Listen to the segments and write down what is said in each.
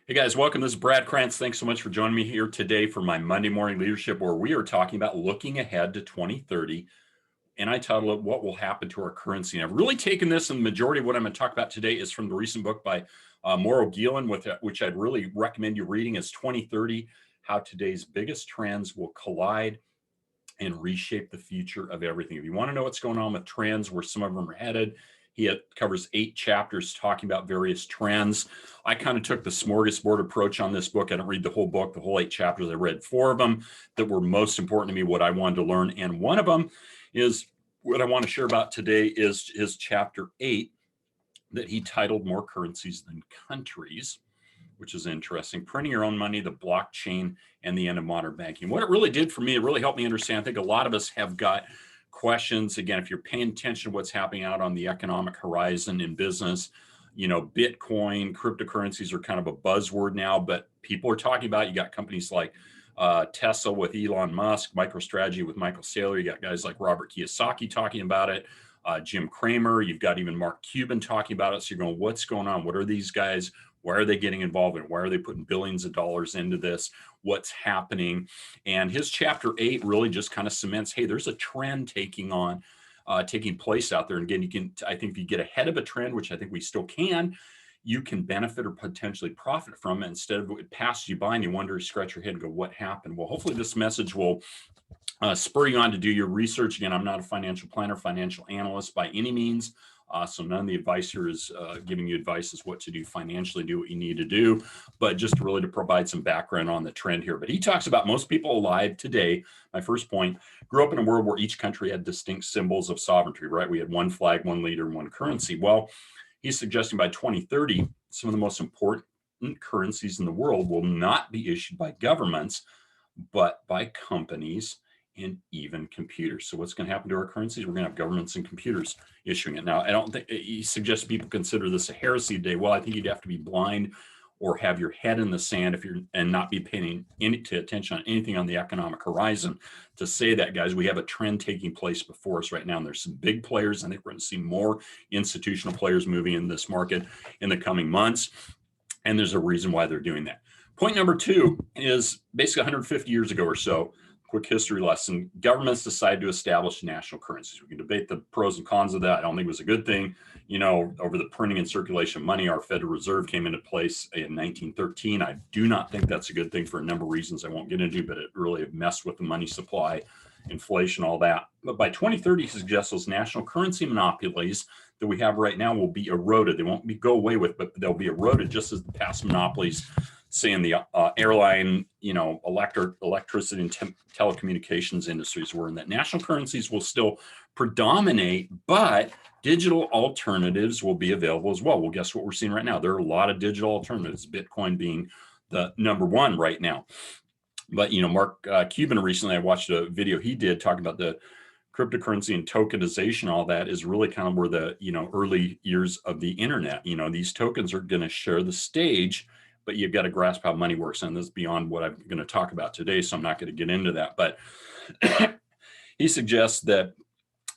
Hey guys, welcome. This is Brad Krantz. Thanks so much for joining me here today for my Monday morning leadership, where we are talking about looking ahead to 2030. And I titled it What Will Happen to Our Currency. And I've really taken this, and the majority of what I'm going to talk about today is from the recent book by Mauro Guillen, which I'd really recommend you reading, is 2030, How Today's Biggest Trends Will Collide and Reshape the Future of Everything. If you want to know what's going on with trends, where some of them are headed, he covers 8 chapters talking about various trends. I kind of took the smorgasbord approach on this book. I didn't read the whole book, the whole 8 chapters. I read 4 of them that were most important to me, what I wanted to learn. And one of them is what I want to share about today is chapter 8 that he titled More Currencies Than Countries, which is interesting. Printing your own money, the blockchain, and the end of modern banking. What it really did for me, it really helped me understand. I think a lot of us have got questions. Again, if you're paying attention to what's happening out on the economic horizon in business, Bitcoin, cryptocurrencies are kind of a buzzword now, but people are talking about, you got companies like Tesla with Elon Musk, MicroStrategy with Michael Saylor. You got guys like Robert Kiyosaki talking about it, Jim Cramer. You've got even Mark Cuban talking about it. So you're going, what's going on? What are these guys? Why are they getting involved in it? Why are they putting billions of dollars into this? What's happening? And his chapter 8 really just kind of cements, hey, there's a trend taking place out there. And again, I think if you get ahead of a trend, which I think we still can, you can benefit or potentially profit from it instead of it passes you by and you wonder, scratch your head and go, what happened? Well, hopefully this message will spur you on to do your research. Again, I'm not a financial planner, financial analyst by any means. So none of the advice here is giving you advice as what to do financially, do what you need to do, but just really to provide some background on the trend here. But he talks about most people alive today, my first point, grew up in a world where each country had distinct symbols of sovereignty, right? We had one flag, one leader, and one currency. Well, he's suggesting by 2030, some of the most important currencies in the world will not be issued by governments, but by companies and even computers. So what's going to happen to our currencies? We're going to have governments and computers issuing it. Now, I don't think he suggests people consider this a heresy today. Well, I think you'd have to be blind or have your head in the sand and not be paying any attention on anything on the economic horizon to say that, guys. We have a trend taking place before us right now, and there's some big players. I think we're going to see more institutional players moving in this market in the coming months, and there's a reason why they're doing that. Point number 2 is basically 150 years ago or so. Quick history lesson. Governments decided to establish national currencies. We can debate the pros and cons of that. I don't think it was a good thing. Over the printing and circulation of money, our Federal Reserve came into place in 1913. I do not think that's a good thing for a number of reasons I won't get into, but it really messed with the money supply, inflation, all that. But by 2030, he suggests those national currency monopolies that we have right now will be eroded. They won't go away with, but they'll be eroded just as the past monopolies, say in the airline, electricity and telecommunications industries were, in that national currencies will still predominate, but digital alternatives will be available as well. Well, guess what we're seeing right now? There are a lot of digital alternatives, Bitcoin being the number one right now. But, Mark Cuban, recently I watched a video he did talking about the cryptocurrency and tokenization. All that is really kind of where the, early years of the internet, these tokens are going to share the stage, but you've got to grasp how money works. And this is beyond what I'm going to talk about today, so I'm not going to get into that. But he suggests that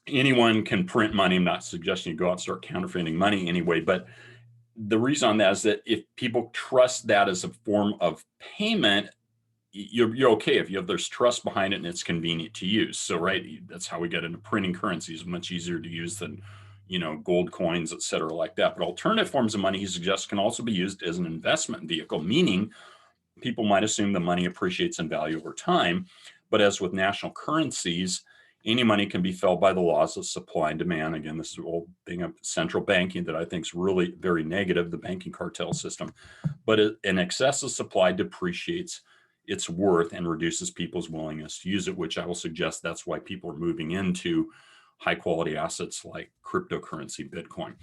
anyone can print money. I'm not suggesting you go out and start counterfeiting money anyway, but the reason on that is that if people trust that as a form of payment, you're okay if there's trust behind it and it's convenient to use. So, right, that's how we get into printing currencies, much easier to use than gold coins, et cetera, like that. But alternative forms of money, he suggests, can also be used as an investment vehicle, meaning people might assume the money appreciates in value over time. But as with national currencies, any money can be filled by the laws of supply and demand. Again, this is the old thing of central banking that I think is really very negative, the banking cartel system. But an excessive supply depreciates its worth and reduces people's willingness to use it, which I will suggest that's why people are moving into high quality assets like cryptocurrency, Bitcoin.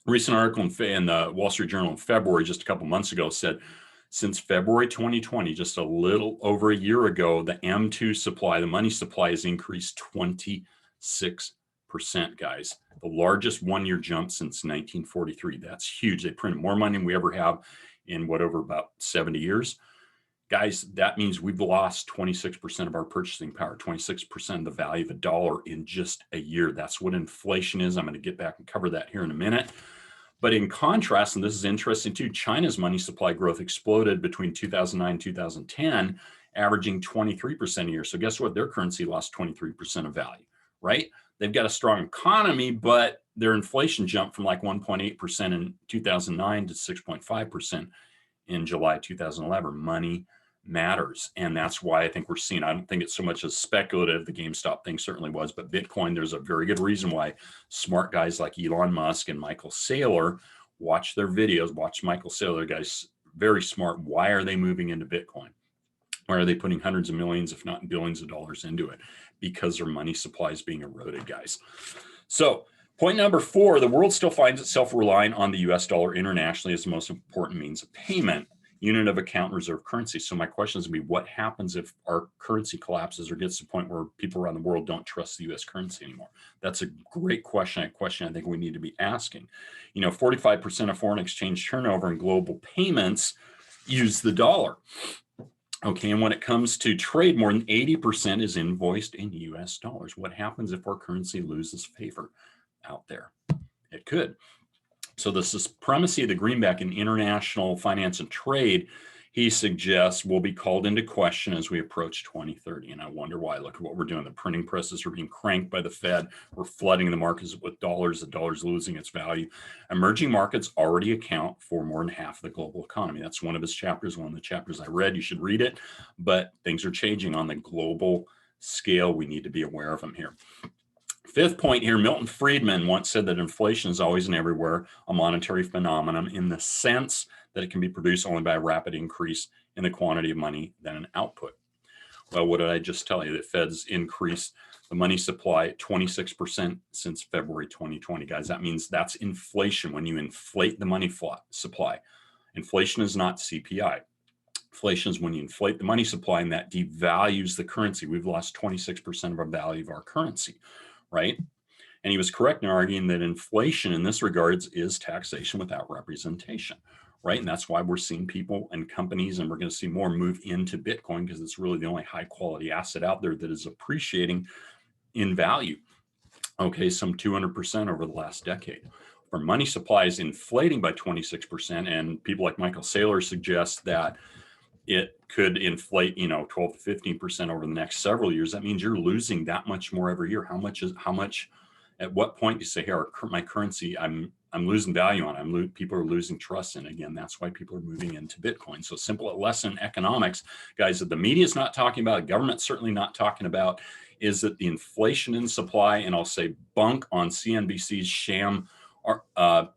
Recent article in the Wall Street Journal in February, just a couple months ago, said since February 2020, just a little over a year ago, the M2 supply, the money supply, has increased 26%, guys. The largest one-year jump since 1943. That's huge. They printed more money than we ever have in over about 70 years. Guys, that means we've lost 26% of our purchasing power, 26% of the value of a dollar in just a year. That's what inflation is. I'm going to get back and cover that here in a minute. But in contrast, and this is interesting too, China's money supply growth exploded between 2009 and 2010, averaging 23% a year. So guess what? Their currency lost 23% of value, right? They've got a strong economy, but their inflation jumped from like 1.8% in 2009 to 6.5% in July 2011. Money matters. And that's why I think we're seeing, I don't think it's so much as speculative. The GameStop thing certainly was, but Bitcoin, there's a very good reason why smart guys like Elon Musk and Michael Saylor watch their videos, watch Michael Saylor, guys, very smart. Why are they moving into Bitcoin? Why are they putting hundreds of millions, if not billions of dollars into it? Because their money supply is being eroded, guys. So point number 4, the world still finds itself relying on the US dollar internationally as the most important means of payment, unit of account, reserve currency. So my question is going to be, what happens if our currency collapses or gets to the point where people around the world don't trust the US currency anymore? That's a great question, a question I think we need to be asking. 45% of foreign exchange turnover and global payments use the dollar. Okay, and when it comes to trade, more than 80% is invoiced in US dollars. What happens if our currency loses favor out there? It could. So the supremacy of the greenback in international finance and trade, he suggests, will be called into question as we approach 2030. And I wonder why. Look at what we're doing. The printing presses are being cranked by the Fed. We're flooding the markets with dollars. The dollar's losing its value. Emerging markets already account for more than half of the global economy. That's one of his chapters, one of the chapters I read. You should read it. But things are changing on the global scale. We need to be aware of them here. 5th point here, Milton Friedman once said that inflation is always and everywhere a monetary phenomenon in the sense that it can be produced only by a rapid increase in the quantity of money than an output. Well, what did I just tell you? The Fed's increased the money supply 26% since February 2020, guys. That means that's inflation when you inflate the money supply. Inflation is not CPI. Inflation is when you inflate the money supply, and that devalues the currency. We've lost 26% of our value of our currency, right? And he was correct in arguing that inflation in this regards is taxation without representation, right? And that's why we're seeing people and companies, and we're going to see more move into Bitcoin because it's really the only high quality asset out there that is appreciating in value. Okay, some 200% over the last decade. Our money supply is inflating by 26%, and people like Michael Saylor suggest that it could inflate, 12 to 15% over the next several years. That means you're losing that much more every year. How much? At what point do you say, hey, my currency, I'm losing value on? People are losing trust in. Again, that's why people are moving into Bitcoin. So simple lesson in economics, guys, that the media is not talking about, government's certainly not talking about, is that the inflation in supply, and I'll say bunk on CNBC's sham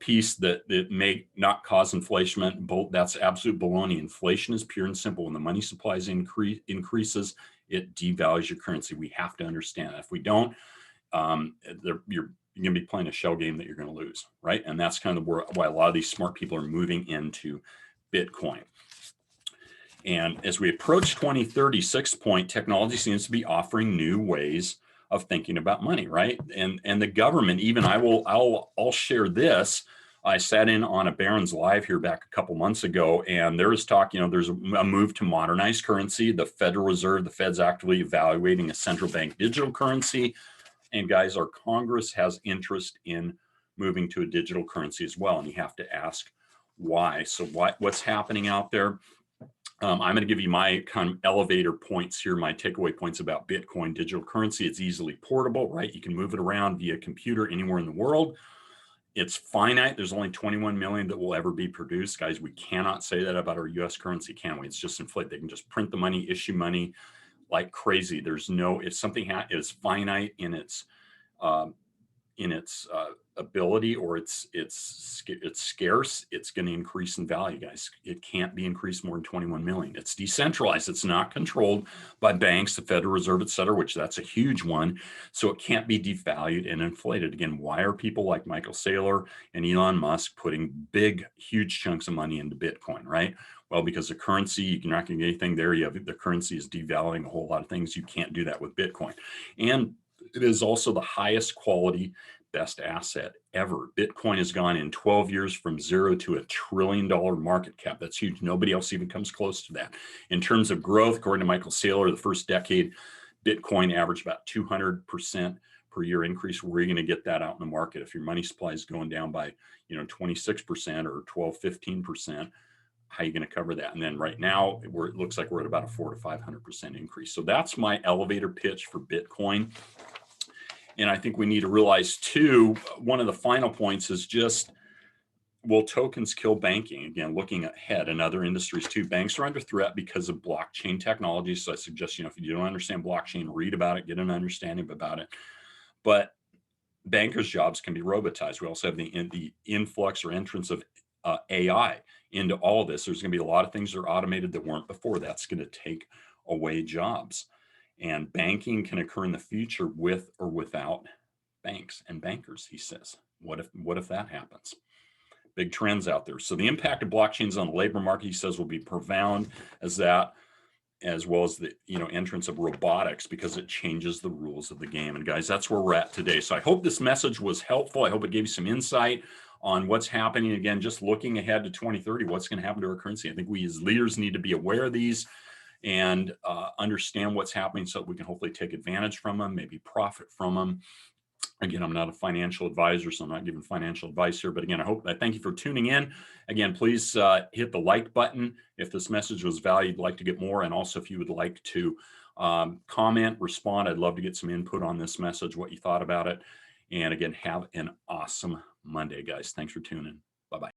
piece that may not cause inflation. That's absolute baloney. Inflation is pure and simple. When the money supply increases, it devalues your currency. We have to understand that. If we don't, you're going to be playing a shell game that you're going to lose, right? And that's kind of why a lot of these smart people are moving into Bitcoin. And as we approach 2030, 6th point, technology seems to be offering new ways of thinking about money, right? And the government, even I'll share this. I sat in on a Barron's Live here back a couple months ago, and there was talk, there's a move to modernize currency. The Federal Reserve, the Fed's actively evaluating a central bank digital currency. And guys, our Congress has interest in moving to a digital currency as well. And you have to ask why. So what's happening out there? I'm going to give you my kind of elevator points here, my takeaway points about Bitcoin digital currency. It's easily portable, right? You can move it around via computer anywhere in the world. It's finite. There's only 21 million that will ever be produced. Guys, we cannot say that about our US currency, can we? It's just inflated. They can just print the money, issue money like crazy. There's no, if something is finite in its ability, or it's scarce, it's going to increase in value, guys. It can't be increased more than 21 million. It's decentralized. It's not controlled by banks, the Federal Reserve, et cetera, which that's a huge one. So it can't be devalued and inflated. Again, why are people like Michael Saylor and Elon Musk putting big, huge chunks of money into Bitcoin, right? Well, because the currency, you're not going to get anything there. The currency is devaluing a whole lot of things. You can't do that with Bitcoin. And it is also the highest quality, best asset ever. Bitcoin has gone in 12 years from zero to $1 trillion market cap. That's huge. Nobody else even comes close to that. In terms of growth, according to Michael Saylor, the first decade, Bitcoin averaged about 200% per year increase. Where are you going to get that out in the market? If your money supply is going down by, 26% or 12, 15%, how are you going to cover that? And then right now, it looks like we're at about a 400 to 500% increase. So that's my elevator pitch for Bitcoin. And I think we need to realize too, one of the final points is just, will tokens kill banking? Again, looking ahead in other industries too, banks are under threat because of blockchain technology. So I suggest, if you don't understand blockchain, read about it, get an understanding about it. But bankers' jobs can be robotized. We also have the influx or entrance of AI into all of this. There's going to be a lot of things that are automated that weren't before. That's going to take away jobs. And banking can occur in the future with or without banks and bankers, he says. What if that happens? Big trends out there. So the impact of blockchains on the labor market, he says, will be profound as well as the entrance of robotics, because it changes the rules of the game. And guys, that's where we're at today. So I hope this message was helpful. I hope it gave you some insight on what's happening. Again, just looking ahead to 2030, what's going to happen to our currency. I think we as leaders need to be aware of these and understand what's happening so that we can hopefully take advantage from them, maybe profit from them. Again, I'm not a financial advisor, so I'm not giving financial advice here. But again, I thank you for tuning in. Again, please hit the like button if this message was valued, like to get more. And also if you would like to comment, respond, I'd love to get some input on this message, what you thought about it. And again, have an awesome Monday, guys. Thanks for tuning in. Bye-bye.